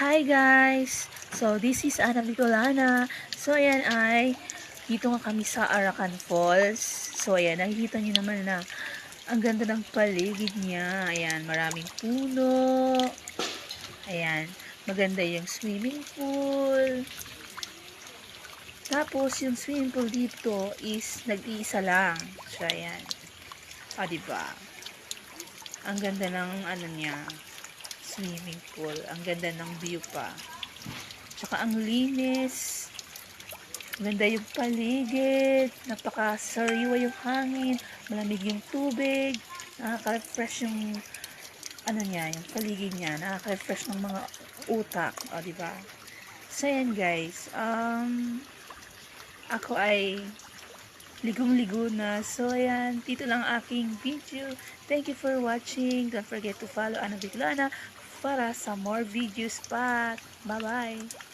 Hi guys! So this is Ana Bicolana. So ayan ay dito nga kami sa Arakan Falls. So ayan, nakikita niyo naman na ang ganda ng paligid niya. Ayan, maraming puno. Ayan, maganda yung swimming pool. Tapos yung swimming pool dito is nag-iisa lang. So ayan. O diba? Ang ganda ng ano niya, swimming pool. Ang ganda ng view pa. Tsaka ang linis. Ganda yung paligid. Napaka-sariwa yung hangin. Malamig yung tubig. Nakaka-refresh yung ano niya, yung paligid niya. Nakaka-refresh ng mga utak. O, diba? So, yan guys. Ako ay ligong-ligo na. So, ayan. Dito lang aking video. Thank you for watching. Don't forget to follow Ana Bicolana para sa more videos pa. Bye-bye!